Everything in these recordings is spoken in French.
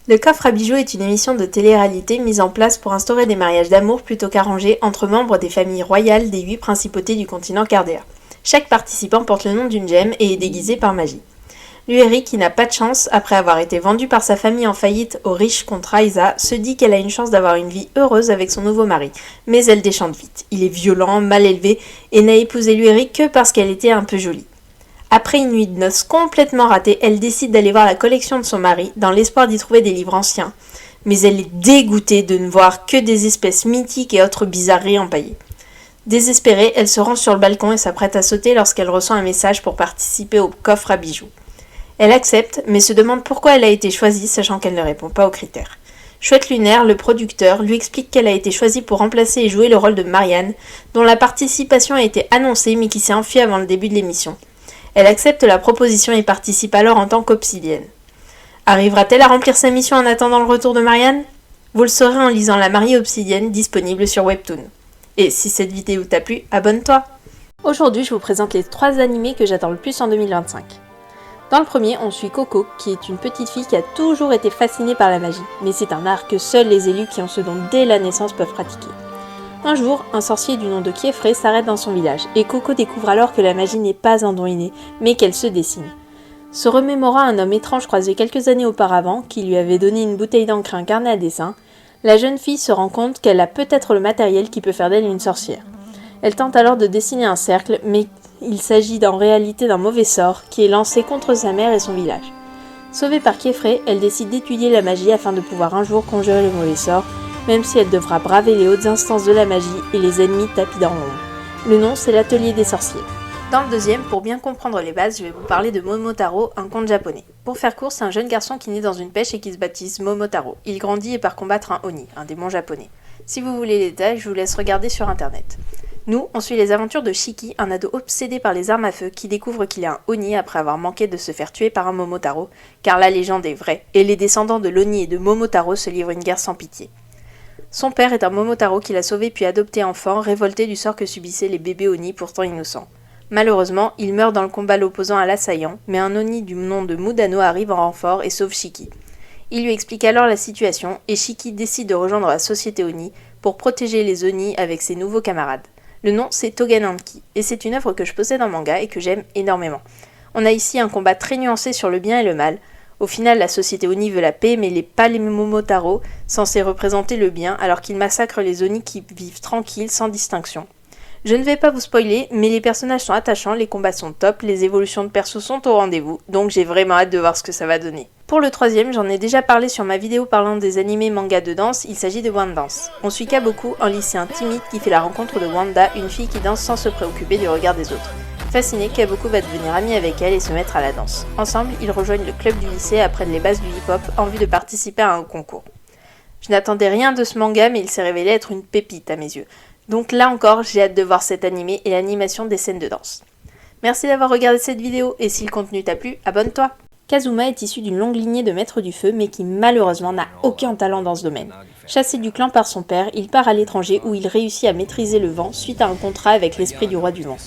Le coffre à bijoux est une émission de télé-réalité mise en place pour instaurer des mariages d'amour plutôt qu'arrangés entre membres des familles royales des 8 principautés du continent chaldéen. Chaque participant porte le nom d'une gemme et est déguisé par magie. Lueri, qui n'a pas de chance après avoir été vendue par sa famille en faillite aux riches contre Aïsa, se dit qu'elle a une chance d'avoir une vie heureuse avec son nouveau mari. Mais elle déchante vite. Il est violent, mal élevé et n'a épousé Lueri que parce qu'elle était un peu jolie. Après une nuit de noces complètement ratée, elle décide d'aller voir la collection de son mari dans l'espoir d'y trouver des livres anciens. Mais elle est dégoûtée de ne voir que des espèces mythiques et autres bizarreries empaillées. Désespérée, elle se rend sur le balcon et s'apprête à sauter lorsqu'elle reçoit un message pour participer au coffre à bijoux. Elle accepte, mais se demande pourquoi elle a été choisie, sachant qu'elle ne répond pas aux critères. Chouette Lunaire, le producteur, lui explique qu'elle a été choisie pour remplacer et jouer le rôle de Marianne, dont la participation a été annoncée mais qui s'est enfuie avant le début de l'émission. Elle accepte la proposition et participe alors en tant qu'obsidienne. Arrivera-t-elle à remplir sa mission en attendant le retour de Marianne ? Vous le saurez en lisant La mariée obsidienne, disponible sur Webtoon. Et si cette vidéo t'a plu, abonne-toi. Aujourd'hui, je vous présente les 3 animés que j'attends le plus en 2025. Dans le premier, on suit Coco, qui est une petite fille qui a toujours été fascinée par la magie, mais c'est un art que seuls les élus qui ont ce don dès la naissance peuvent pratiquer. Un jour, un sorcier du nom de Kiefré s'arrête dans son village, et Coco découvre alors que la magie n'est pas un don inné, mais qu'elle se dessine. Se remémorant un homme étrange croisé quelques années auparavant, qui lui avait donné une bouteille d'encre et un carnet à dessin, la jeune fille se rend compte qu'elle a peut-être le matériel qui peut faire d'elle une sorcière. Elle tente alors de dessiner un cercle, mais il s'agit en réalité d'un mauvais sort qui est lancé contre sa mère et son village. Sauvée par Kiefré, elle décide d'étudier la magie afin de pouvoir un jour conjurer le mauvais sort, même si elle devra braver les hautes instances de la magie et les ennemis tapis dans l'ombre. Le nom, c'est l'Atelier des sorciers. Dans le deuxième, pour bien comprendre les bases, je vais vous parler de Momotaro, un conte japonais. Pour faire court, c'est un jeune garçon qui naît dans une pêche et qui se baptise Momotaro. Il grandit et part combattre un Oni, un démon japonais. Si vous voulez les détails, je vous laisse regarder sur internet. Nous, on suit les aventures de Shiki, un ado obsédé par les armes à feu qui découvre qu'il est un Oni après avoir manqué de se faire tuer par un Momotaro, car la légende est vraie, et les descendants de l'Oni et de Momotaro se livrent une guerre sans pitié. Son père est un Momotaro qu'il a sauvé puis adopté enfant, révolté du sort que subissaient les bébés Oni pourtant innocents. Malheureusement, il meurt dans le combat l'opposant à l'assaillant, mais un Oni du nom de Mudano arrive en renfort et sauve Shiki. Il lui explique alors la situation, et Shiki décide de rejoindre la société Oni pour protéger les Oni avec ses nouveaux camarades. Le nom, c'est Togananki, et c'est une œuvre que je possède en manga et que j'aime énormément. On a ici un combat très nuancé sur le bien et le mal. Au final, la société Oni veut la paix, mais pas les Momotaro, censés représenter le bien, alors qu'ils massacrent les Oni qui vivent tranquilles, sans distinction. Je ne vais pas vous spoiler, mais les personnages sont attachants, les combats sont top, les évolutions de perso sont au rendez-vous, donc j'ai vraiment hâte de voir ce que ça va donner. Pour le troisième, j'en ai déjà parlé sur ma vidéo parlant des animés manga de danse, il s'agit de One Dance. On suit Kaboku, un lycéen timide qui fait la rencontre de Wanda, une fille qui danse sans se préoccuper du regard des autres. Fasciné, Kaboku va devenir ami avec elle et se mettre à la danse. Ensemble, ils rejoignent le club du lycée et apprennent les bases du hip-hop en vue de participer à un concours. Je n'attendais rien de ce manga, mais il s'est révélé être une pépite à mes yeux. Donc là encore, j'ai hâte de voir cet animé et l'animation des scènes de danse. Merci d'avoir regardé cette vidéo, et si le contenu t'a plu, abonne-toi. Kazuma est issu d'une longue lignée de maîtres du feu, mais qui malheureusement n'a aucun talent dans ce domaine. Chassé du clan par son père, il part à l'étranger où il réussit à maîtriser le vent suite à un contrat avec l'esprit du roi du vent.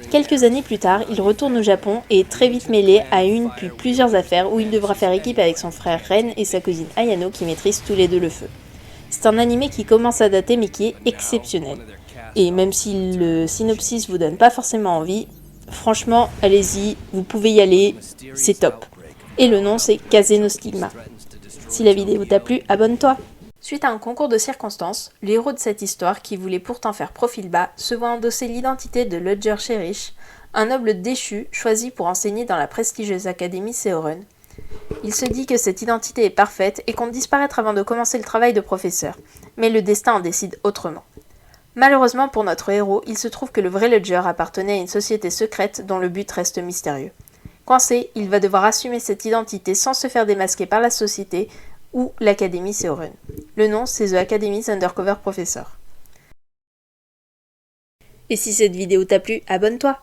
Quelques années plus tard, il retourne au Japon et est très vite mêlé à une puis plusieurs affaires où il devra faire équipe avec son frère Ren et sa cousine Ayano qui maîtrisent tous les deux le feu. C'est un animé qui commence à dater mais qui est exceptionnel. Et même si le synopsis vous donne pas forcément envie, franchement, allez-y, vous pouvez y aller, c'est top. Et le nom c'est Kaze no Stigma. Si la vidéo t'a plu, abonne-toi. Suite à un concours de circonstances, le héros de cette histoire, qui voulait pourtant faire profil bas, se voit endosser l'identité de Ludger Cherish, un noble déchu choisi pour enseigner dans la prestigieuse académie Seoren. Il se dit que cette identité est parfaite et compte disparaître avant de commencer le travail de professeur, mais le destin en décide autrement. Malheureusement pour notre héros, il se trouve que le vrai Ludger appartenait à une société secrète dont le but reste mystérieux. Coincé, il va devoir assumer cette identité sans se faire démasquer par la société ou l'Académie Seoren. Le nom, c'est The Academy's Undercover Professor. Et si cette vidéo t'a plu, abonne-toi.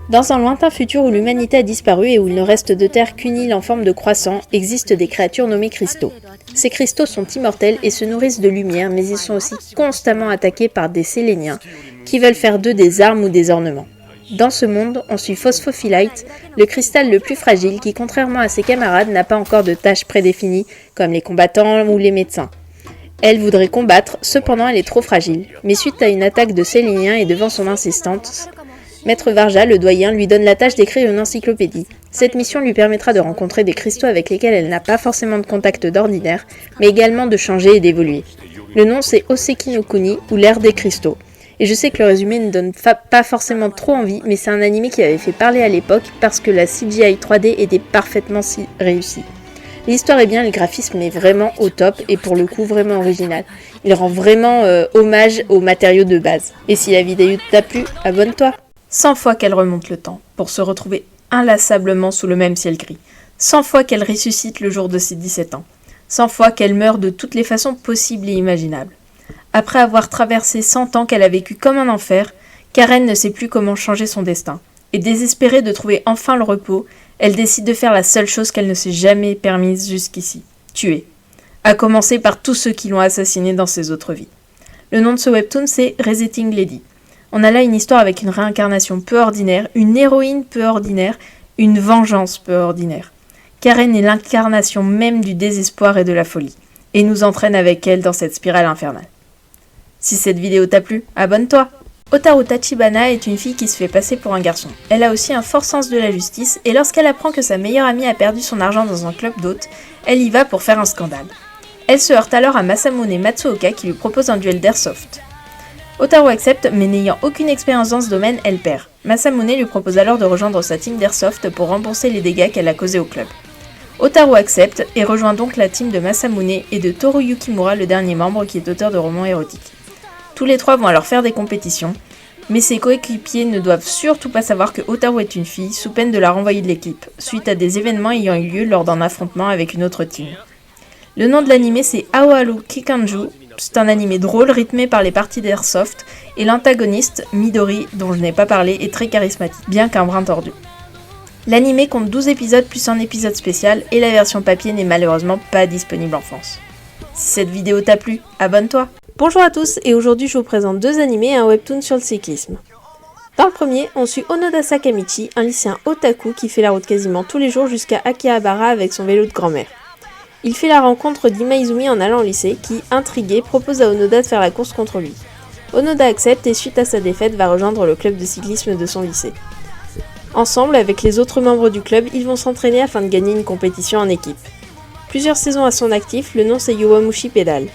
Dans un lointain futur où l'humanité a disparu et où il ne reste de terre qu'une île en forme de croissant, existent des créatures nommées cristaux. Ces cristaux sont immortels et se nourrissent de lumière, mais ils sont aussi constamment attaqués par des Séléniens, qui veulent faire d'eux des armes ou des ornements. Dans ce monde, on suit Phosphophilite, le cristal le plus fragile qui, contrairement à ses camarades, n'a pas encore de tâches prédéfinies, comme les combattants ou les médecins. Elle voudrait combattre, cependant elle est trop fragile. Mais suite à une attaque de Séléniens et devant son insistance, Maître Varja, le doyen, lui donne la tâche d'écrire une encyclopédie. Cette mission lui permettra de rencontrer des cristaux avec lesquels elle n'a pas forcément de contact d'ordinaire, mais également de changer et d'évoluer. Le nom c'est Oseki no Kuni, ou l'ère des cristaux. Et je sais que le résumé ne donne pas forcément trop envie, mais c'est un animé qui avait fait parler à l'époque parce que la CGI 3D était parfaitement réussie. L'histoire est bien, le graphisme est vraiment au top et pour le coup vraiment original. Il rend vraiment hommage aux matériaux de base. Et si la vidéo t'a plu, abonne-toi. 100 fois qu'elle remonte le temps pour se retrouver inlassablement sous le même ciel gris. 100 fois qu'elle ressuscite le jour de ses 17 ans. 100 fois qu'elle meurt de toutes les façons possibles et imaginables. Après avoir traversé 100 ans qu'elle a vécu comme un enfer, Karen ne sait plus comment changer son destin. Et désespérée de trouver enfin le repos, elle décide de faire la seule chose qu'elle ne s'est jamais permise jusqu'ici, tuer. À commencer par tous ceux qui l'ont assassinée dans ses autres vies. Le nom de ce webtoon, c'est Resetting Lady. On a là une histoire avec une réincarnation peu ordinaire, une héroïne peu ordinaire, une vengeance peu ordinaire. Karen est l'incarnation même du désespoir et de la folie, et nous entraîne avec elle dans cette spirale infernale. Si cette vidéo t'a plu, abonne-toi. Otaru Tachibana est une fille qui se fait passer pour un garçon. Elle a aussi un fort sens de la justice, et lorsqu'elle apprend que sa meilleure amie a perdu son argent dans un club d'hôtes, elle y va pour faire un scandale. Elle se heurte alors à Masamune Matsuoka qui lui propose un duel d'airsoft. Otaru accepte, mais n'ayant aucune expérience dans ce domaine, elle perd. Masamune lui propose alors de rejoindre sa team d'airsoft pour rembourser les dégâts qu'elle a causés au club. Otaru accepte et rejoint donc la team de Masamune et de Toru Yukimura, le dernier membre qui est auteur de romans érotiques. Tous les trois vont alors faire des compétitions, mais ses coéquipiers ne doivent surtout pas savoir que Otaru est une fille, sous peine de la renvoyer de l'équipe, suite à des événements ayant eu lieu lors d'un affrontement avec une autre team. Le nom de l'anime c'est Aoharu Kikanju, c'est un anime drôle rythmé par les parties d'airsoft, et l'antagoniste, Midori, dont je n'ai pas parlé, est très charismatique, bien qu'un brin tordu. L'anime compte 12 épisodes plus un épisode spécial, et la version papier n'est malheureusement pas disponible en France. Si cette vidéo t'a plu, abonne-toi. Bonjour à tous, et aujourd'hui je vous présente deux animés et un webtoon sur le cyclisme. Dans le premier, on suit Onoda Sakamichi, un lycéen otaku qui fait la route quasiment tous les jours jusqu'à Akihabara avec son vélo de grand-mère. Il fait la rencontre d'Imaizumi en allant au lycée qui, intrigué, propose à Onoda de faire la course contre lui. Onoda accepte et suite à sa défaite va rejoindre le club de cyclisme de son lycée. Ensemble, avec les autres membres du club, ils vont s'entraîner afin de gagner une compétition en équipe. Plusieurs saisons à son actif, le nom c'est Yowamushi Pedal.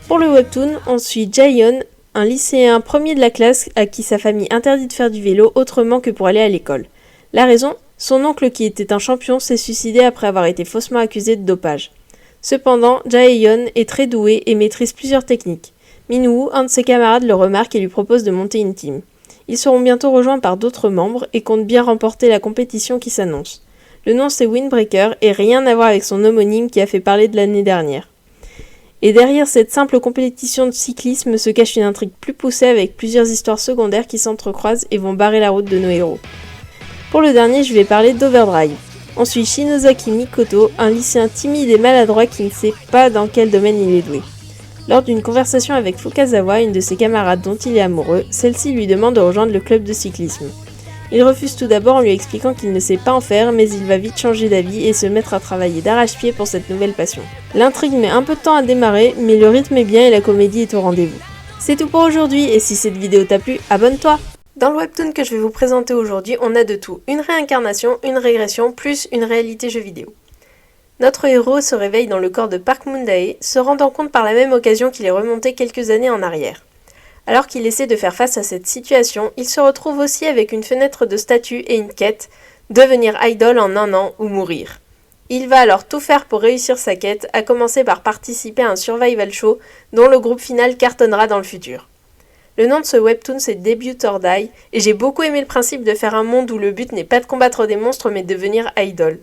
Pour le webtoon, on suit Jaehyun, un lycéen premier de la classe à qui sa famille interdit de faire du vélo autrement que pour aller à l'école. La raison ? Son oncle qui était un champion s'est suicidé après avoir été faussement accusé de dopage. Cependant, Jaehyun est très doué et maîtrise plusieurs techniques. Minwoo, un de ses camarades, le remarque et lui propose de monter une team. Ils seront bientôt rejoints par d'autres membres et comptent bien remporter la compétition qui s'annonce. Le nom c'est Windbreaker et rien à voir avec son homonyme qui a fait parler de l'année dernière. Et derrière cette simple compétition de cyclisme se cache une intrigue plus poussée avec plusieurs histoires secondaires qui s'entrecroisent et vont barrer la route de nos héros. Pour le dernier, je vais parler d'Overdrive. On suit Shinozaki Mikoto, un lycéen timide et maladroit qui ne sait pas dans quel domaine il est doué. Lors d'une conversation avec Fukazawa, une de ses camarades dont il est amoureux, celle-ci lui demande de rejoindre le club de cyclisme. Il refuse tout d'abord en lui expliquant qu'il ne sait pas en faire, mais il va vite changer d'avis et se mettre à travailler d'arrache-pied pour cette nouvelle passion. L'intrigue met un peu de temps à démarrer, mais le rythme est bien et la comédie est au rendez-vous. C'est tout pour aujourd'hui, et si cette vidéo t'a plu, abonne-toi! Dans le webtoon que je vais vous présenter aujourd'hui, on a de tout. Une réincarnation, une régression, plus une réalité jeu vidéo. Notre héros se réveille dans le corps de Park Moon-dae, se rendant compte par la même occasion qu'il est remonté quelques années en arrière. Alors qu'il essaie de faire face à cette situation, il se retrouve aussi avec une fenêtre de statut et une quête, devenir idol en un an ou mourir. Il va alors tout faire pour réussir sa quête, à commencer par participer à un survival show dont le groupe final cartonnera dans le futur. Le nom de ce webtoon c'est Debut or Die, et j'ai beaucoup aimé le principe de faire un monde où le but n'est pas de combattre des monstres mais de devenir idol,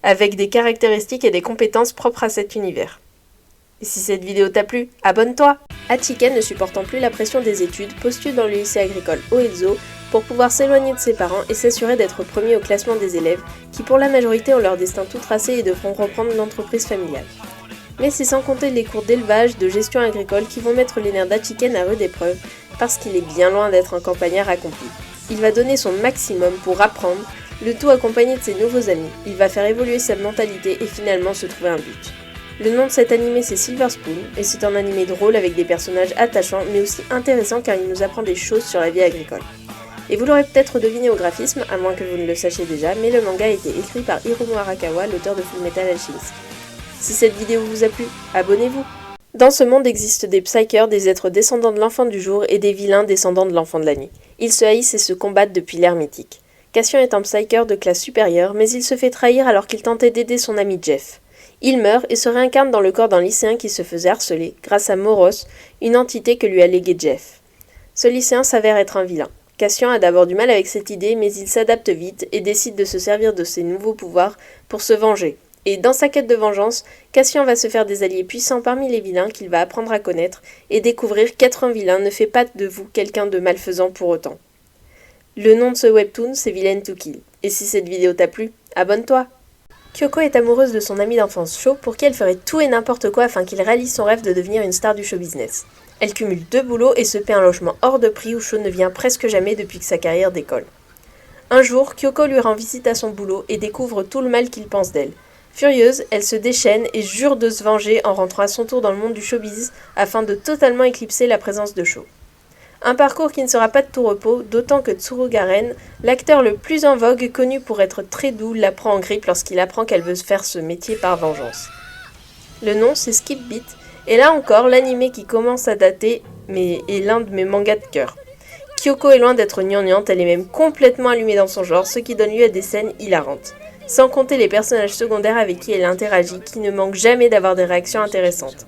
avec des caractéristiques et des compétences propres à cet univers. Et si cette vidéo t'a plu, abonne-toi! Hachika, ne supportant plus la pression des études, postule dans le lycée agricole Oezo pour pouvoir s'éloigner de ses parents et s'assurer d'être premier au classement des élèves qui pour la majorité ont leur destin tout tracé et devront reprendre l'entreprise familiale. Mais c'est sans compter les cours d'élevage, de gestion agricole qui vont mettre les nerfs d'Hachiken à rude épreuve parce qu'il est bien loin d'être un campagnard accompli. Il va donner son maximum pour apprendre, le tout accompagné de ses nouveaux amis. Il va faire évoluer sa mentalité et finalement se trouver un but. Le nom de cet animé c'est Silver Spoon et c'est un animé drôle avec des personnages attachants mais aussi intéressants car il nous apprend des choses sur la vie agricole. Et vous l'aurez peut-être deviné au graphisme, à moins que vous ne le sachiez déjà, mais le manga a été écrit par Hiromu Arakawa, l'auteur de Fullmetal Alchemist. Si cette vidéo vous a plu, abonnez-vous. Dans ce monde existent des psychers, des êtres descendants de l'enfant du jour et des vilains descendants de l'enfant de la nuit. Ils se haïssent et se combattent depuis l'ère mythique. Cassian est un psyker de classe supérieure, mais il se fait trahir alors qu'il tentait d'aider son ami Jeff. Il meurt et se réincarne dans le corps d'un lycéen qui se faisait harceler, grâce à Moros, une entité que lui a léguée Jeff. Ce lycéen s'avère être un vilain. Cassian a d'abord du mal avec cette idée, mais il s'adapte vite et décide de se servir de ses nouveaux pouvoirs pour se venger. Et dans sa quête de vengeance, Cassian va se faire des alliés puissants parmi les vilains qu'il va apprendre à connaître et découvrir qu'être un vilain ne fait pas de vous quelqu'un de malfaisant pour autant. Le nom de ce webtoon, c'est Villain to Kill. Et si cette vidéo t'a plu, abonne-toi! Kyoko est amoureuse de son ami d'enfance Sho pour qui elle ferait tout et n'importe quoi afin qu'il réalise son rêve de devenir une star du show business. Elle cumule 2 boulots et se paie un logement hors de prix où Sho ne vient presque jamais depuis que sa carrière décolle. Un jour, Kyoko lui rend visite à son boulot et découvre tout le mal qu'il pense d'elle. Furieuse, elle se déchaîne et jure de se venger en rentrant à son tour dans le monde du showbiz afin de totalement éclipser la présence de Sho. Un parcours qui ne sera pas de tout repos, d'autant que Tsuru Garen, l'acteur le plus en vogue, connu pour être très doux, la prend en grippe lorsqu'il apprend qu'elle veut faire ce métier par vengeance. Le nom, c'est Skip Beat, et là encore, l'animé qui commence à dater, mais est l'un de mes mangas de cœur. Kyoko est loin d'être gnangnante, elle est même complètement allumée dans son genre, ce qui donne lieu à des scènes hilarantes. Sans compter les personnages secondaires avec qui elle interagit, qui ne manquent jamais d'avoir des réactions intéressantes.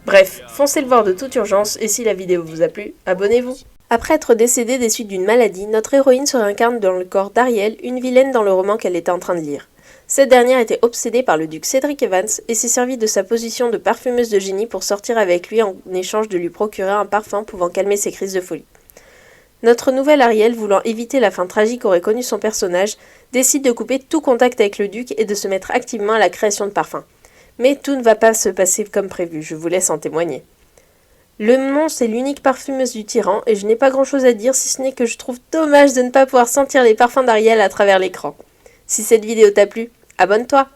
Bref, foncez le voir de toute urgence, et si la vidéo vous a plu, abonnez-vous. Après être décédée des suites d'une maladie, notre héroïne se réincarne dans le corps d'Ariel, une vilaine dans le roman qu'elle était en train de lire. Cette dernière était obsédée par le duc Cédric Evans et s'est servie de sa position de parfumeuse de génie pour sortir avec lui en échange de lui procurer un parfum pouvant calmer ses crises de folie. Notre nouvelle Ariel, voulant éviter la fin tragique qu'aurait connue son personnage, décide de couper tout contact avec le duc et de se mettre activement à la création de parfums. Mais tout ne va pas se passer comme prévu, je vous laisse en témoigner. Le monstre est l'unique parfumeuse du tyran et je n'ai pas grand chose à dire si ce n'est que je trouve dommage de ne pas pouvoir sentir les parfums d'Ariel à travers l'écran. Si cette vidéo t'a plu, abonne-toi!